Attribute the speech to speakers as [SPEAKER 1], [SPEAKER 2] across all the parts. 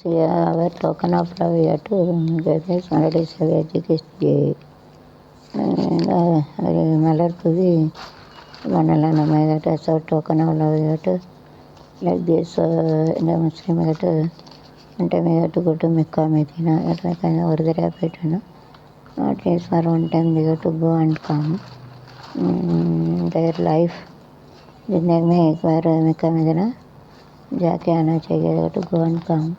[SPEAKER 1] our token of love we have to get this melodies of education. மலர்தூவி மணலாம் நம்ம as a token of love we have to like this in the Muslim we have to one time we have to go to Mecca Medina ஒரு தடவை போயிட்டோன்னா at least for one time they have to go and come their life जिंदगी में एक बार Mecca Medina जाके आना चाहिए to go and come.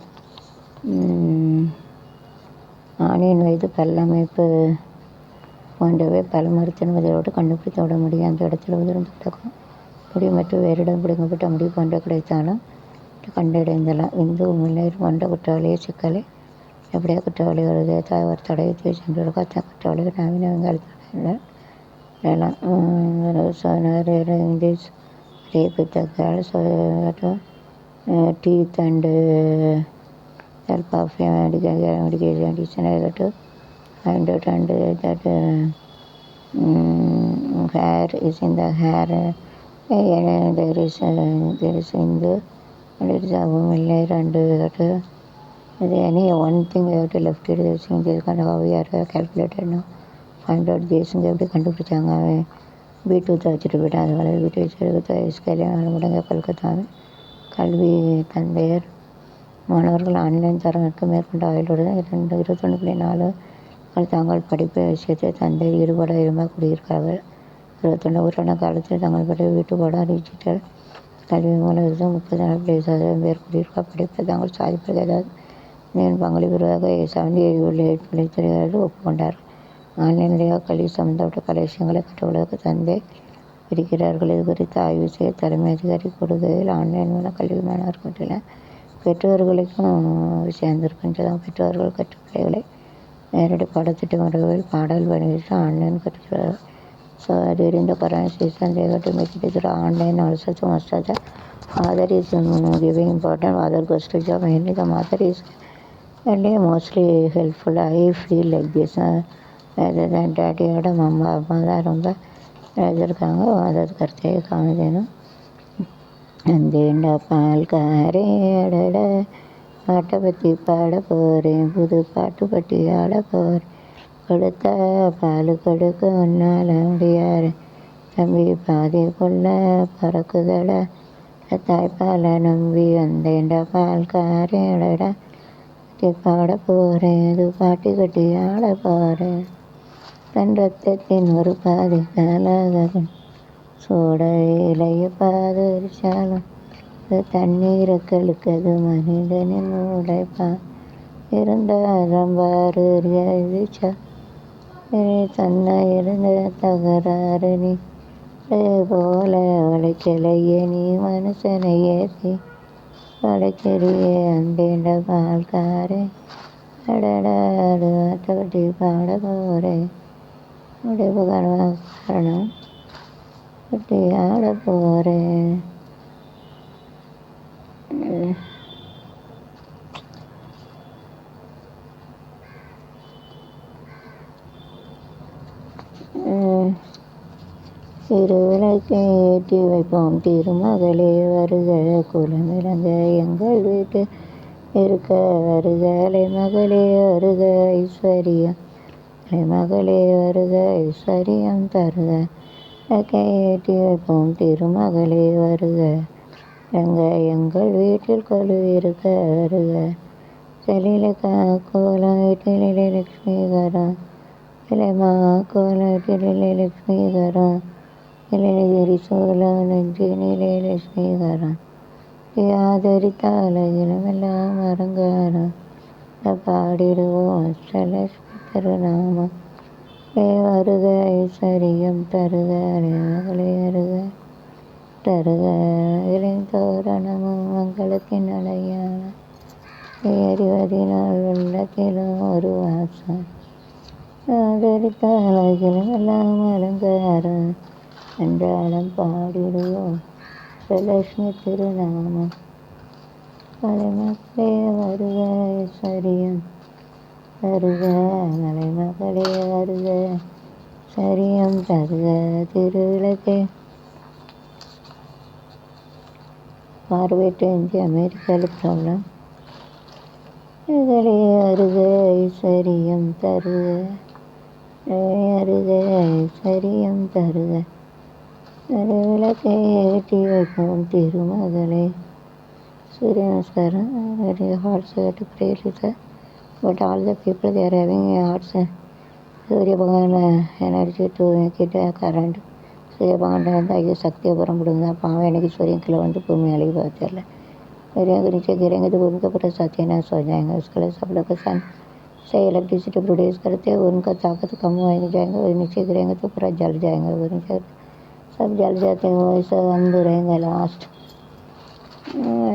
[SPEAKER 1] ஆணியின் வயது பல்லமைப்பு போன்றவை பல மருத்துவர்களோடு கண்டுபிடித்து விட முடியும். அந்த இடத்துல உதிர்ந்து கிடக்கும் முடி மற்றும் வேறிடம் பிடுங்கப்பட்ட முடி போன்ற கிடைத்தாலும் கண்டடைந்தலாம். விந்து முன்னேறி கொண்ட குற்றவாளியை சிக்கலை எப்படியா குற்றவாளிகளுடைய தாய்வர் தடவி சென்றிருக்கும். அத்தனை குற்றவாளிகள் நவீன வெங்காயத்தில் English rape with the girls teeth and help of medication I got to find out and that hair is in the hair there is in the and it is a woman layer and any one thing we have to left it this kind of how we are calculated now find out this எப்படி கண்டுபிடிச்சாங்க வீட்டு வச்சுட்டு போயிட்டான். அது வளர் வீட்டு வச்சு கல்யாணம் முடங்க கொல்கத்தாவில் கல்வி தந்தையர் மாணவர்கள் ஆன்லைன் தரங்களுக்கு மேற்கொண்ட ஆய்வுடன் 21.4 தாங்கள் படிப்பு விஷயத்தை தந்தை ஈடுபட விரும்ப கூடியிருக்கிறார்கள். 21 வருட காலத்தில் தங்கள் படிப்பு வீட்டுப்பாட டிஜிட்டல் கல்வி மூலம் 34% பேர் கூடியிருக்க படிப்பை தாங்கள் சாதிப்பது ஏதாவது பங்களிப்பிற்காக 78.3 ஒப்புக்கொண்டார். ஆன்லைன் வழியாக கல்வி சம்பந்தப்பட்ட பல விஷயங்களை கற்றுக்கொள்வதற்கு தந்தை இருக்கிறார்கள். இது குறித்து ஆய்வு செய்ய தலைமை அதிகாரி கூடுகையில் ஆன்லைன் மூலம் கல்வி மாணவர்கள் மட்டும் இல்லை பெற்றோர்களுக்கும் சேர்ந்திருக்கின்றன. பெற்றோர்கள் கற்றுப்பிள்ளைகளை நேரடி பாடத்திட்ட முறைகளில் பாடல் பணிவிட்டு ஆன்லைன் கற்றுக்கிறார்கள். So during the Quran season they got to make it through online also. So most of the father is giving important, father goes to job, mainly the mother is mostly helpful. I feel like this rather than daddyயோட அம்மா தான் ரொம்ப இருக்காங்க. அதாவது கருத்தையே காமிதேனும் அந்தேண்டா பால்காரே அடட பாட்டை பற்றி பாட போகிறேன் புது பாட்டு பற்றி ஆட போகிறேன் கொடுத்த பால் கொடுக்க ஒன்றால் முடியாரு தம்பி பாதி கொள்ள பறக்குதடா தாய்ப்பாலை நம்பி வந்தேண்டா பால்காரே அடடா பற்றி பாட போகிறேன் இது பாட்டு கட்டி ஆட போகிறேன் தன் ரத்தத்தின் ஒரு பாதி காலாகும் சோட இலைய பாதரிச்சாலும் தண்ணீரை கழுக்கது மனிதனின் உழைப்பா இருந்தாலும் பாரு எழுதிச்சா தன்னை இருந்த தகராறு நீ போல உழைக்கலையே நீ மனுஷனை ஏற்றி உழைக்கிறியே அந்தேண்ட பால்காரே அடடாடு ஆட்டப்பட்டி பாட போகிறேன் முடிவு காரணம் பட்டி ஆட போகிறேன். திருவிளக்கை ஏற்றி வைப்போம் திருமகளே வருக குலமிழந்த எங்கள் வீட்டு இருக்க வருக மகளே வருக ஐஸ்வர்யம் மகளே வருக ஐஸ்வர்யம் தருக ஏற்றி வைப்போம் திருமகளே வருக எங்கள் வீட்டில் கொலு இருக்க வருக செலில கோலம் வீட்டிலே லட்சுமிகரம் இலைமா கோலம் வீட்டிலே லட்சுமிகரம் இலைகிரி சோளம் நெஞ்சினிலே லட்சுமிகரம் ஆதரித்தாலும் எல்லாம் அரங்காரம் பாடிடுவோம் லட்சுமி திருநாமம் வருக ஐஸ்வர்யம் தருக மகளே வருக தருக இளைந்தோரணமும் மங்களத்தின் அடையாளம் ஏறிவதினால் உள்ளத்திலும் ஒரு வாசம் ஆதரித்தாலும் எல்லாம் அலங்காரம் என்றாலும் பாடிடுவோம் லட்சுமி திருநாமம் மலைமகளே வருக ஐஸ்வர்யம் தருக மலைமகளே வருக சரியம் தருக திருவிளக்கே பார்வையிட்ட இந்திய அமெரிக்காவில் ப்ராப்ளம் இதழே அருக ஐஸ்வரியம் தருக, அருக ஐஸ்வரியம் தருக, ஒரு விளக்கை ஏற்றி வைப்போம் திருமகளே. Surya Namaskaram. Very hard to pray later. But all the people they are having a heart Surya Bhagavan energy to make it a current. Surya Bhagavan ஐயோ சக்தியை புறம் கொடுங்க பாவம் எனக்கு சூரியன் வந்து பூமி அழகி பார்த்துல मेरे नीचे गिरेंगे तो उनका पूरा सत्यानाश हो जाएंगे. उसके लिए सब लोग सन से इलेक्ट्रिसिटी प्रोड्यूस करते हैं उनका ताकत कम हो जाएंगे और नीचे गिरेंगे तो पूरा जल जाएंगे. वो नीचे सब जल जाते हैं वैसे अंधे रहेंगे लास्ट.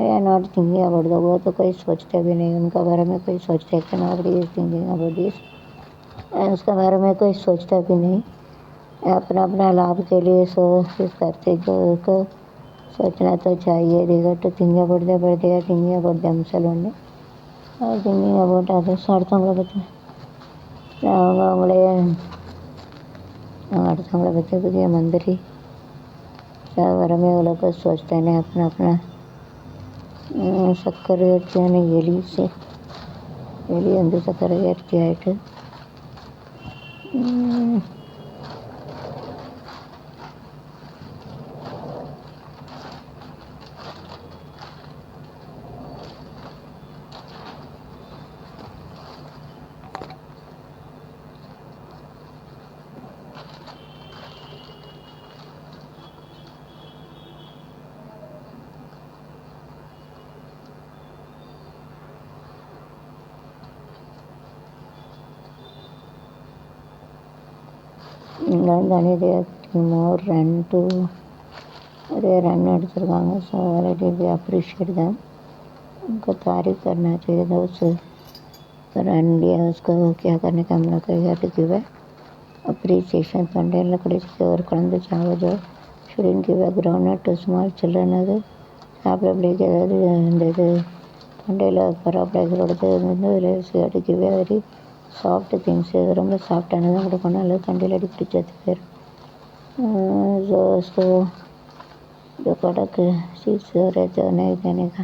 [SPEAKER 1] या नॉट थिंकिंग अबाउट द वो तो कोई सोचते भी नहीं उनका बारे में कोई सोचते कि नॉबडी इज थिंकिंग अबाउट दिस. उसके बारे में कोई सोचता भी नहीं. अपना अपना लाभ के लिए इस करते जो को सोचना तो चाहिए. देखो तो थिंकिंग अबाउट द बर्थडे या थिंकिंग अबाउट दमसेल्फ ओनली और थिंकिंग अबाउट अदर्स. அடுத்தவங்களை பற்றி அடுத்தவங்களை பற்றி புதிய मंत्री बारे में वो लोग सोचते हैं अपना अपना சக்கரை ஏற்றியான எலி வந்து சக்கரை ஏற்றி ஆகிட்டு மோர் ரன் டு நிறைய ரன் எடுத்திருக்காங்க. So already we appreciate them. उनको तारीफ करना चाहिए. दोस्त रन लिया उसको क्या करने का हम लोग को गिव है अप्रिसिएशन. தொண்டையில் குடிச்சிட்டு ஒரு குழந்தை சாவது shouldn't give a ground to small children. அது சாப்பிடப்படிக்கு ஏதாவது இந்த இது தொண்டையில் பரவாயில்ல கொடுத்து வந்து give a very soft things. இது ரொம்ப சாஃப்டானதான் கொடுக்கணும். அல்லது தொண்டையில் அடி பிடிச்சது பேர் उसको जो कड़क चीज़ रहते हैं नहीं देने का.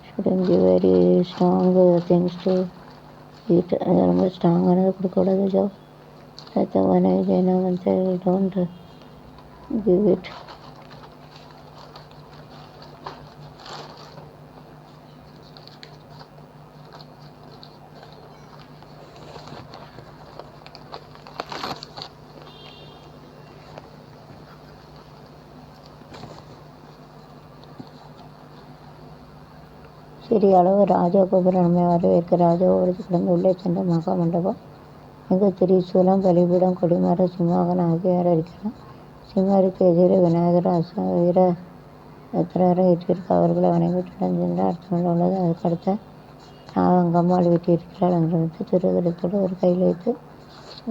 [SPEAKER 1] Shouldn't be very strong things to eat. ரொம்ப ஸ்ட்ராங்கானது கொடுக்கக்கூடாது. जो रहता हुआ नहीं देना बनते डोंट गिव इट. சிறிய அளவு ராஜகோபுரம் நம்மை வரவேற்க ராஜகோபுரத்தை கடந்து உள்ளே சென்ற மகா மண்டபம். இங்கு திரிசூலம் பலிபீடம் கொடிமர சிம்மாகனம் ஆகியோர் இருக்கிறார். சிம்மருக்கு எதிரே விநாயகர் வீர எத்திரரை வீட்டிற்கு அவர்களை வணங்கிவிட்டுடன் சென்று அர்த்தம் உள்ளது. அதுக்கடுத்த அங்கம்மாள் வீட்டிருக்கிறாள். அங்கே வந்து திருவிழத்தோடு ஒரு கையில் வைத்து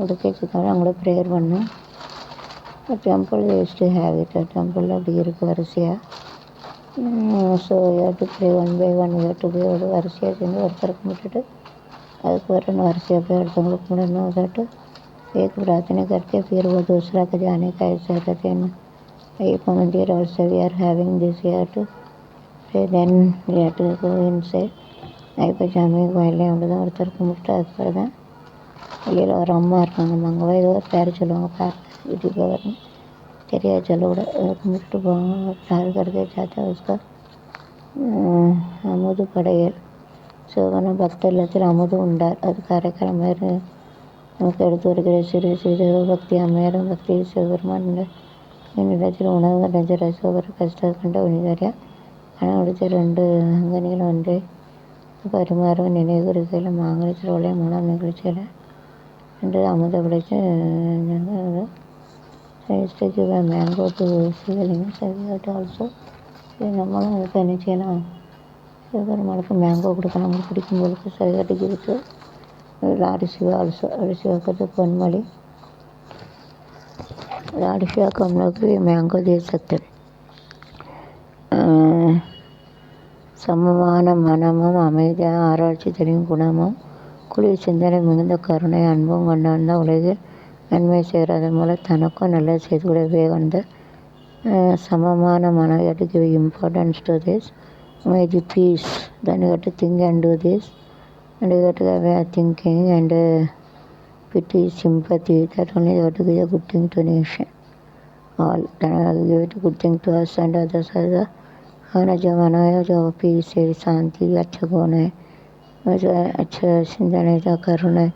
[SPEAKER 1] உடுக்கை சித்தாலும் அவங்கள ப்ரேயர் பண்ணோம். Temple use to have it. டெம்பிளில் அப்படி இருக்குது வரிசையாக. So to pray one by one to போய் ஒரு வரிசையாக சேர்ந்து ஒருத்தரை கும்பிட்டுட்டு அதுக்கு வரணும் வரிசையாக போய் அடுத்தவங்களுக்கு கும்பிடணும். अदर एक प्रार्थना करके फिर वो दूसरा का जाने का ऐसा रहते हैं. एक मंदिर also we are having this year to pray then we have to go inside. ஐப்பச்சாமி கோயிலே அவ்வளோதான் ஒருத்தர் கும்பிட்டு அதுக்கப்புறம் தான் வெளியில் ஒரு அம்மா இருக்காங்க. அங்கே ஏதோ ஒரு பேர் சொல்லுவாங்க. பார்க்க வீட்டுக்கு வரணும் தெரியாது சொல்லக்கூட கும்பிட்டு போவாங்க. சார் करके जाता है उसका அமுது படையல். சிவன பக்தர் இல்லத்தில் அமுது உண்டார். அது காரைக்கால் அம்மையார் நமக்கு எடுத்து வருகிற சிறு சிறு பக்தி அம்மையாரும் பக்தி சிவபெருமான் என்னிடத்தில் உணவு நெஞ்ச ரசிகர் கஷ்டம் கண்ட உனிதரியா ஆனால் முடிச்ச 2 அங்கனிகள் ஒன்றை பரிமாறும் நினைவு குறிக்கையில் மாங்கனி திருவிழா 3ஆம் நிகழ்ச்சியில் என்று அமுத பிடிச்சு மேங்கோ டு சிவலிங்கம் செவியாட்டு ஆல்சோ. நம்மளும் அதுக்கு என்ன செய்யலாம் சிவபெருமானுக்கு மேங்கோ கொடுக்கலாம். அவங்களுக்கு பிடிக்கும்போது செவியாட்டுக்கு இருக்கு. லார்டு சிவா ஆல்சோ சிவாக்கு பொன்மொழி லார்டு சிவாக்கு हम लोग भी मैंगो दे सकते. சமமான மனமும் அமைதியாக ஆராய்ச்சி தெரியும் குணமும் குளிர் சிந்தனை மிகுந்த கருணை அன்பும் கொண்டாந்த உலகில் நன்மை செய்கிறதன் மூலம் தனக்கும் நல்லது செய்து கூட விவேகானந்தர் சமமான மனம். You have to give importance to this. May the peace. Then you have to think and do this. and you got to have a thinking and pity, sympathy. That only you have to give a good thing to nation. All then I will give it a good thing to us and others as a खाना जमाना है जो piece है शांति अच्छा गुण है और जो अच्छा चिंतन है करुण है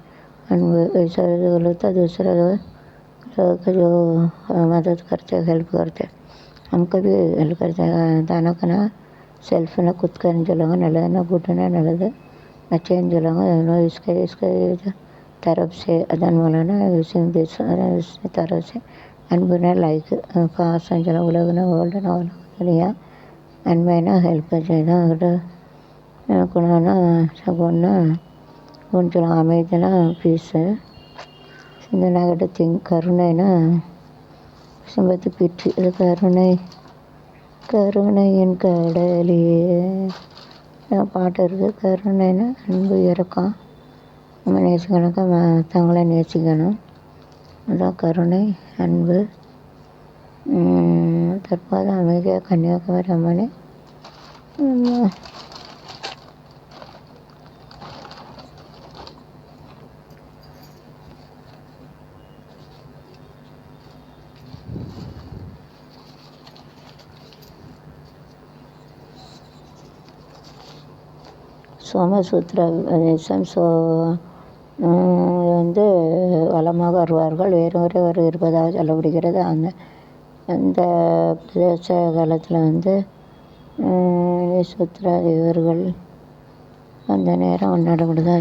[SPEAKER 1] ऐसा जो होता दूसरा जो मदद करते हेल्प करते हमको भी हेल्प करते हैं दाना खाना सेल्फ ना खुद का जलाऊंगा नला ना गुटना नलद अच्छे जलाऊंगा इसके तरफ से अदन मौलाना उसी तरफ से अनबुना लाइक पास जला उलगना वर्ल्ड ना दुनिया अनमैना हेल्प చేయడం గుణాన సగుణ గుంటల ఆమెదన పీస్ சிந்தனாகிட்ட கருணைனா சிம்பத்து பிட்டு இது கருணையின் கடலியே பாட்டு இருக்குது கருணைனா அன்பு இறக்கம் நம்ம நேசிக்கணுக்கா மற்றவங்கள நேசிக்கணும் அதான் கருணை அன்பு தற்போது அமைதியாக கன்னியாகுமரி அம்மனே சோமசூத்ர தேசம் வந்து வளமாக வருவார்கள் வேறு இருப்பதாக சொல்லப்படுகிறது அந்த பிரதேச காலத்தில் வந்து சூத்ரா தேவர்கள் அந்த நேரம் நடப்படுதா